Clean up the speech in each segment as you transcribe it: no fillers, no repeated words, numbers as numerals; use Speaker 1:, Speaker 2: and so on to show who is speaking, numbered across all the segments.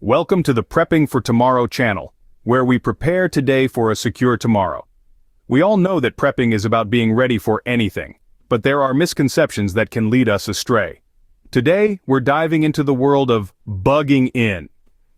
Speaker 1: Welcome to the Prepping for Tomorrow channel, where we prepare today for a secure tomorrow. We all know that prepping is about being ready for anything, but there are misconceptions that can lead us astray. Today, we're diving into the world of bugging in,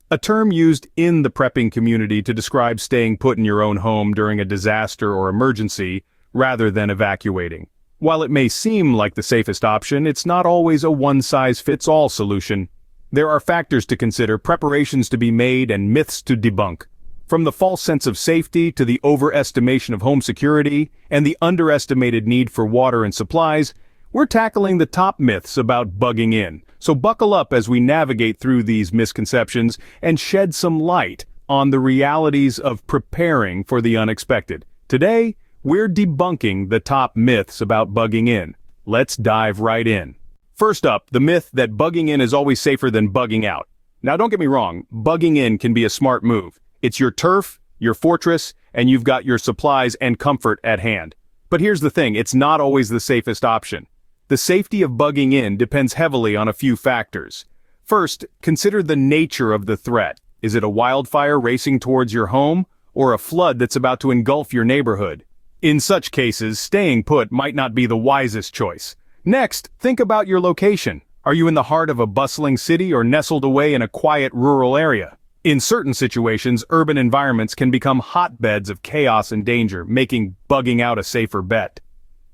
Speaker 1: a term used in the prepping community to describe staying put in your own home during a disaster or emergency, rather than evacuating. While it may seem like the safest option, it's not always a one-size-fits-all solution. There are factors to consider, preparations to be made, and myths to debunk. From the false sense of safety to the overestimation of home security and the underestimated need for water and supplies, we're tackling the top myths about bugging in. So buckle up as we navigate through these misconceptions and shed some light on the realities of preparing for the unexpected. Today, we're debunking the top myths about bugging in. Let's dive right in. First up, the myth that bugging in is always safer than bugging out. Now don't get me wrong, bugging in can be a smart move. It's your turf, your fortress, and you've got your supplies and comfort at hand. But here's the thing, it's not always the safest option. The safety of bugging in depends heavily on a few factors. First, consider the nature of the threat. Is it a wildfire racing towards your home, or a flood that's about to engulf your neighborhood? In such cases, staying put might not be the wisest choice. Next, think about your location. Are you in the heart of a bustling city or nestled away in a quiet rural area? In certain situations, urban environments can become hotbeds of chaos and danger, making bugging out a safer bet.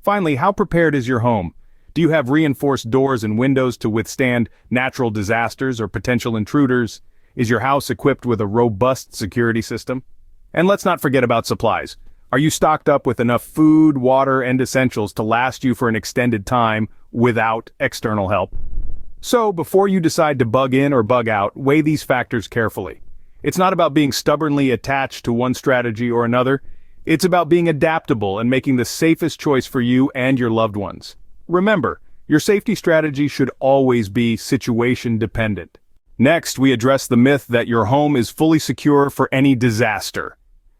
Speaker 1: Finally, how prepared is your home? Do you have reinforced doors and windows to withstand natural disasters or potential intruders? Is your house equipped with a robust security system? And let's not forget about supplies. Are you stocked up with enough food, water, and essentials to last you for an extended time without external help? So, before you decide to bug in or bug out, weigh these factors carefully. It's not about being stubbornly attached to one strategy or another. It's about being adaptable and making the safest choice for you and your loved ones. Remember, your safety strategy should always be situation dependent. Next, we address the myth that your home is fully secure for any disaster.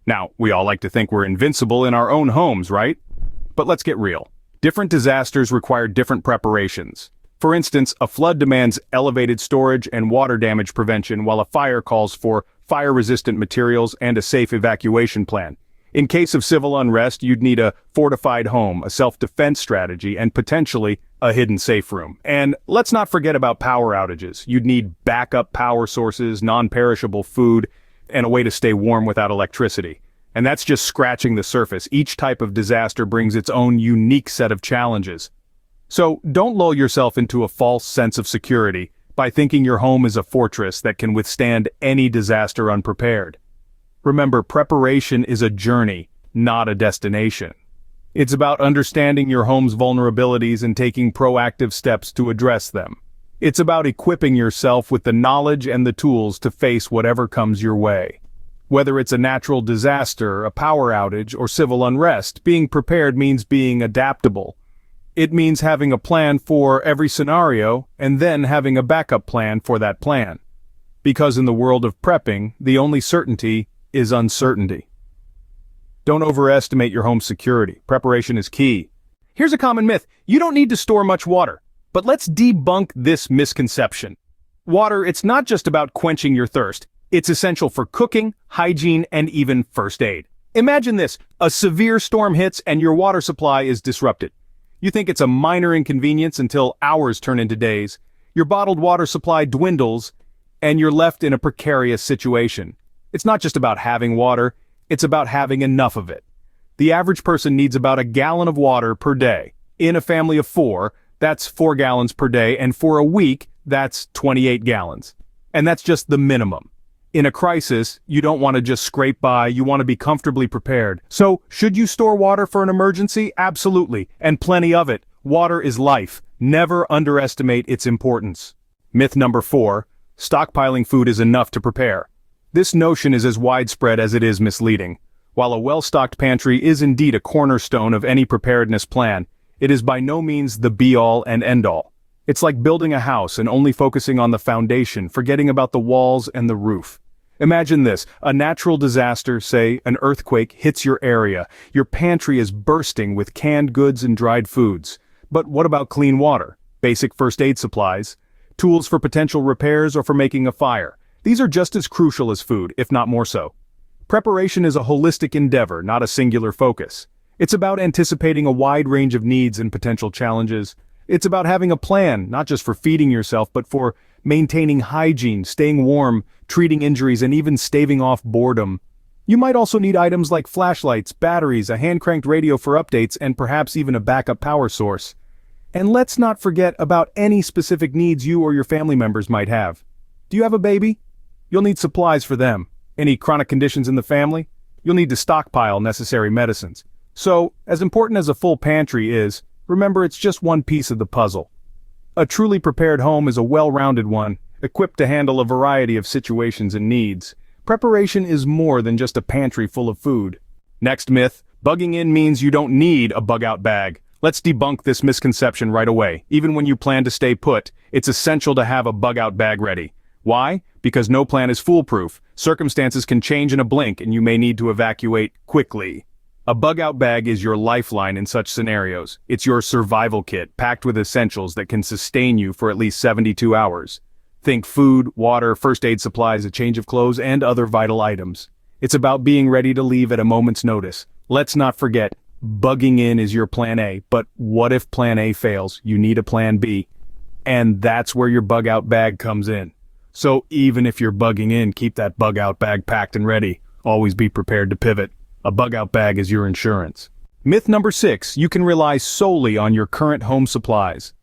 Speaker 1: Now, we all like to think we're invincible in our own homes, right? But let's get real. Different disasters require different preparations. For instance, a flood demands elevated storage and water damage prevention, while a fire calls for fire-resistant materials and a safe evacuation plan. In case of civil unrest, you'd need a fortified home, a self-defense strategy, and potentially a hidden safe room. And let's not forget about power outages. You'd need backup power sources, non-perishable food, and a way to stay warm without electricity. And that's just scratching the surface. Each type of disaster brings its own unique set of challenges. So don't lull yourself into a false sense of security by thinking your home is a fortress that can withstand any disaster unprepared. Remember, preparation is a journey, not a destination. It's about understanding your home's vulnerabilities and taking proactive steps to address them. It's about equipping yourself with the knowledge and the tools to face whatever comes your way. Whether it's a natural disaster, a power outage, or civil unrest, being prepared means being adaptable. It means having a plan for every scenario and then having a backup plan for that plan. Because in the world of prepping, the only certainty is uncertainty. Don't overestimate your home's security. Preparation is key. Here's a common myth. You don't need to store much water. But let's debunk this misconception. Water, it's not just about quenching your thirst. It's essential for cooking, hygiene, and even first aid. Imagine this, a severe storm hits and your water supply is disrupted. You think it's a minor inconvenience until hours turn into days. Your bottled water supply dwindles, and you're left in a precarious situation. It's not just about having water, it's about having enough of it. The average person needs about a gallon of water per day. In a family of 4, that's 4 gallons per day, and for a week, that's 28 gallons. And that's just the minimum. In a crisis, you don't want to just scrape by, you want to be comfortably prepared. So, should you store water for an emergency? Absolutely, and plenty of it. Water is life. Never underestimate its importance. Myth number 4, stockpiling food is enough to prepare. This notion is as widespread as it is misleading. While a well-stocked pantry is indeed a cornerstone of any preparedness plan, it is by no means the be-all and end-all. It's like building a house and only focusing on the foundation, forgetting about the walls and the roof. Imagine this, a natural disaster, say an earthquake, hits your area. Your pantry is bursting with canned goods and dried foods. But what about clean water, basic first aid supplies, tools for potential repairs or for making a fire? These are just as crucial as food, if not more so. Preparation is a holistic endeavor, not a singular focus. It's about anticipating a wide range of needs and potential challenges. It's about having a plan, not just for feeding yourself, but for maintaining hygiene, staying warm, treating injuries, and even staving off boredom. You might also need items like flashlights, batteries, a hand-cranked radio for updates, and perhaps even a backup power source. And let's not forget about any specific needs you or your family members might have. Do you have a baby? You'll need supplies for them. Any chronic conditions in the family? You'll need to stockpile necessary medicines. So, as important as a full pantry is, remember it's just one piece of the puzzle. A truly prepared home is a well-rounded one, equipped to handle a variety of situations and needs. Preparation is more than just a pantry full of food. Next myth, bugging in means you don't need a bug-out bag. Let's debunk this misconception right away. Even when you plan to stay put, it's essential to have a bug-out bag ready. Why? Because no plan is foolproof. Circumstances can change in a blink and you may need to evacuate quickly. A bug-out bag is your lifeline in such scenarios. It's your survival kit, packed with essentials that can sustain you for at least 72 hours. Think food, water, first aid supplies, a change of clothes, and other vital items. It's about being ready to leave at a moment's notice. Let's not forget, bugging in is your plan A, but what if plan A fails? You need a plan B. And that's where your bug-out bag comes in. So even if you're bugging in, keep that bug-out bag packed and ready. Always be prepared to pivot. A bug-out bag is your insurance. Myth number 6, you can rely solely on your current home supplies.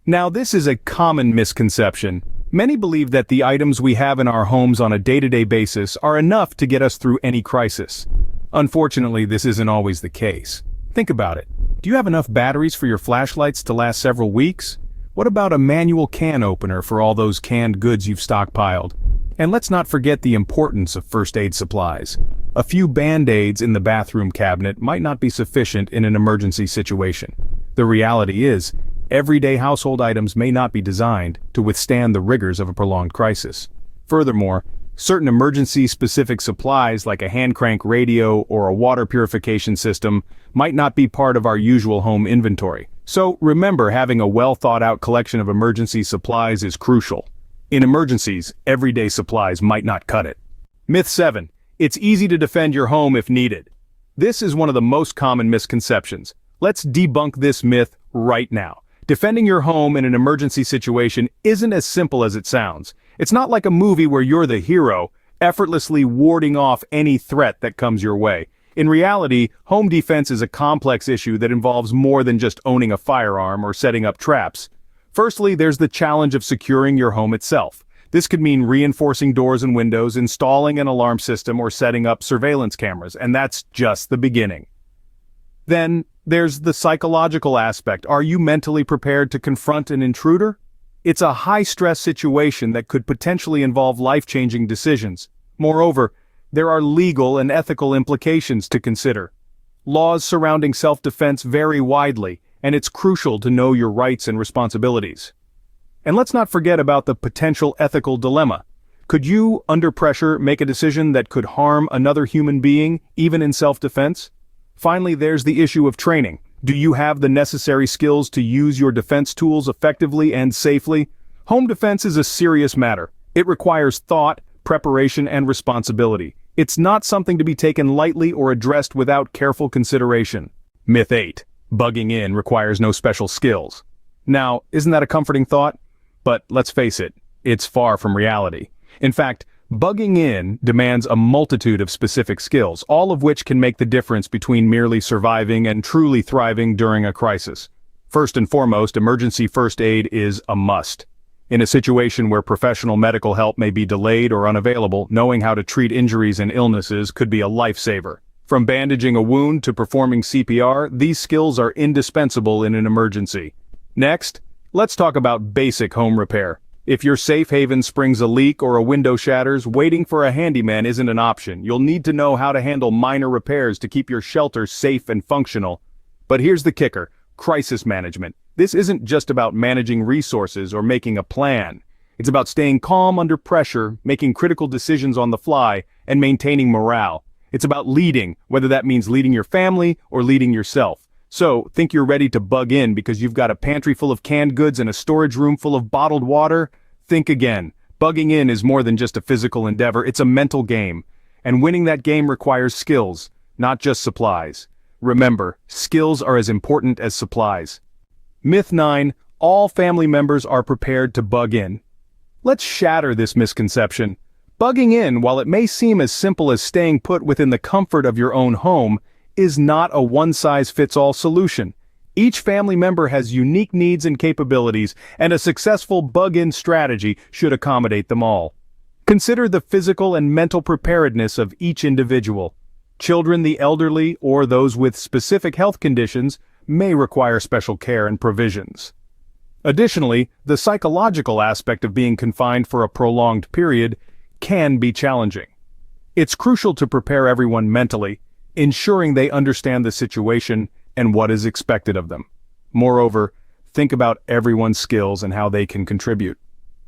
Speaker 1: Now this is a common misconception. Many believe that the items we have in our homes on a day-to-day basis are enough to get us through any crisis. Unfortunately, this isn't always the case. Think about it. Do you have enough batteries for your flashlights to last several weeks? What about a manual can opener for all those canned goods you've stockpiled? And let's not forget the importance of first aid supplies. A few Band-Aids in the bathroom cabinet might not be sufficient in an emergency situation. The reality is, everyday household items may not be designed to withstand the rigors of a prolonged crisis. Furthermore, certain emergency-specific supplies like a hand-crank radio or a water purification system might not be part of our usual home inventory. So remember, having a well-thought-out collection of emergency supplies is crucial. In emergencies, everyday supplies might not cut it. Myth 7. It's easy to defend your home if needed. This is one of the most common misconceptions. Let's debunk this myth right now. Defending your home in an emergency situation isn't as simple as it sounds. It's not like a movie where you're the hero, effortlessly warding off any threat that comes your way. In reality, home defense is a complex issue that involves more than just owning a firearm or setting up traps. Firstly, there's the challenge of securing your home itself. This could mean reinforcing doors and windows, installing an alarm system, or setting up surveillance cameras, and that's just the beginning. Then, there's the psychological aspect. Are you mentally prepared to confront an intruder? It's a high-stress situation that could potentially involve life-changing decisions. Moreover, there are legal and ethical implications to consider. Laws surrounding self-defense vary widely, and it's crucial to know your rights and responsibilities. And let's not forget about the potential ethical dilemma. Could you, under pressure, make a decision that could harm another human being, even in self-defense? Finally, there's the issue of training. Do you have the necessary skills to use your defense tools effectively and safely? Home defense is a serious matter. It requires thought, preparation, and responsibility. It's not something to be taken lightly or addressed without careful consideration. Myth 8. Bugging in requires no special skills. Now, isn't that a comforting thought? But let's face it, it's far from reality. In fact, bugging in demands a multitude of specific skills, all of which can make the difference between merely surviving and truly thriving during a crisis. First and foremost, emergency first aid is a must. In a situation where professional medical help may be delayed or unavailable, knowing how to treat injuries and illnesses could be a lifesaver. From bandaging a wound to performing CPR, these skills are indispensable in an emergency. Next, let's talk about basic home repair. If your safe haven springs a leak or a window shatters, waiting for a handyman isn't an option. You'll need to know how to handle minor repairs to keep your shelter safe and functional. But here's the kicker: crisis management. This isn't just about managing resources or making a plan. It's about staying calm under pressure, making critical decisions on the fly, and maintaining morale. It's about leading, whether that means leading your family or leading yourself. So, think you're ready to bug in because you've got a pantry full of canned goods and a storage room full of bottled water? Think again. Bugging in is more than just a physical endeavor, it's a mental game. And winning that game requires skills, not just supplies. Remember, skills are as important as supplies. Myth 9, all family members are prepared to bug in. Let's shatter this misconception. Bugging in, while it may seem as simple as staying put within the comfort of your own home, is not a one-size-fits-all solution. Each family member has unique needs and capabilities, and a successful bug-in strategy should accommodate them all. Consider the physical and mental preparedness of each individual. Children, the elderly, or those with specific health conditions may require special care and provisions. Additionally, the psychological aspect of being confined for a prolonged period can be challenging. It's crucial to prepare everyone mentally, ensuring they understand the situation and what is expected of them. Moreover, think about everyone's skills and how they can contribute.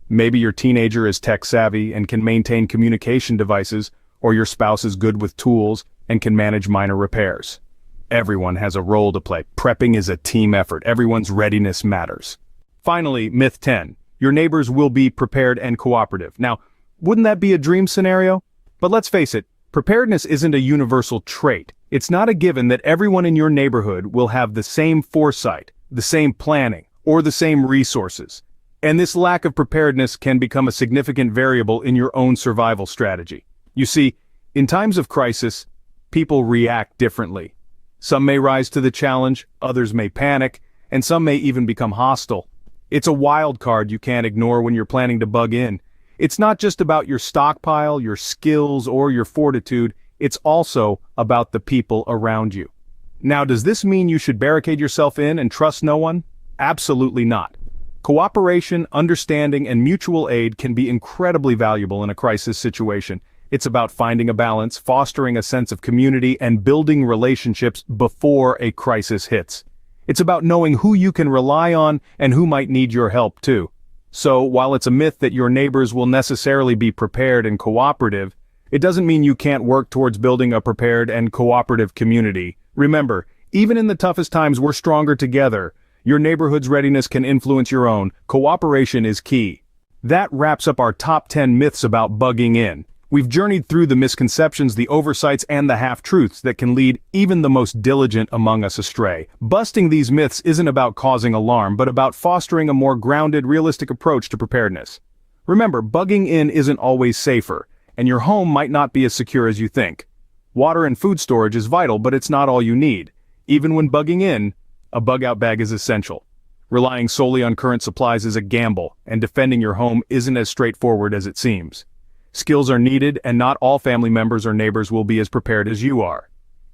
Speaker 1: Maybe your teenager is tech-savvy and can maintain communication devices, or your spouse is good with tools and can manage minor repairs. Everyone has a role to play. Prepping is a team effort. Everyone's readiness matters. Finally, myth 10. Your neighbors will be prepared and cooperative. Now, wouldn't that be a dream scenario? But let's face it, preparedness isn't a universal trait. It's not a given that everyone in your neighborhood will have the same foresight, the same planning, or the same resources. And this lack of preparedness can become a significant variable in your own survival strategy. You see, in times of crisis, people react differently. Some may rise to the challenge, others may panic, and some may even become hostile. It's a wild card you can't ignore when you're planning to bug in. It's not just about your stockpile, your skills, or your fortitude, it's also about the people around you. Now, does this mean you should barricade yourself in and trust no one? Absolutely not. Cooperation, understanding, and mutual aid can be incredibly valuable in a crisis situation. It's about finding a balance, fostering a sense of community, and building relationships before a crisis hits. It's about knowing who you can rely on and who might need your help too. So, while it's a myth that your neighbors will necessarily be prepared and cooperative, it doesn't mean you can't work towards building a prepared and cooperative community. Remember, even in the toughest times, we're stronger together. Your neighborhood's readiness can influence your own. Cooperation is key. That wraps up our top 10 myths about bugging in. We've journeyed through the misconceptions, the oversights, and the half-truths that can lead even the most diligent among us astray. Busting these myths isn't about causing alarm, but about fostering a more grounded, realistic approach to preparedness. Remember, bugging in isn't always safer, and your home might not be as secure as you think. Water and food storage is vital, but it's not all you need. Even when bugging in, a bug-out bag is essential. Relying solely on current supplies is a gamble, and defending your home isn't as straightforward as it seems. Skills are needed, and not all family members or neighbors will be as prepared as you are.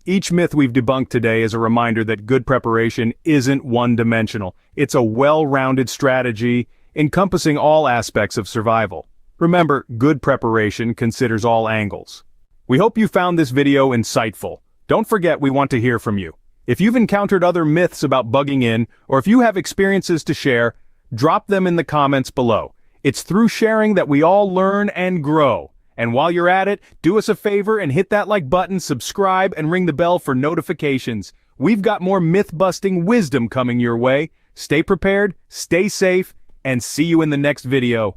Speaker 1: Each myth we've debunked today is a reminder that good preparation isn't one-dimensional. It's a well-rounded strategy encompassing all aspects of survival. Remember, good preparation considers all angles. We hope you found this video insightful. Don't forget, we want to hear from you. If you've encountered other myths about bugging in, or if you have experiences to share, drop them in the comments below. It's through sharing that we all learn and grow. And while you're at it, do us a favor and hit that like button, subscribe, and ring the bell for notifications. We've got more myth-busting wisdom coming your way. Stay prepared, stay safe, and see you in the next video.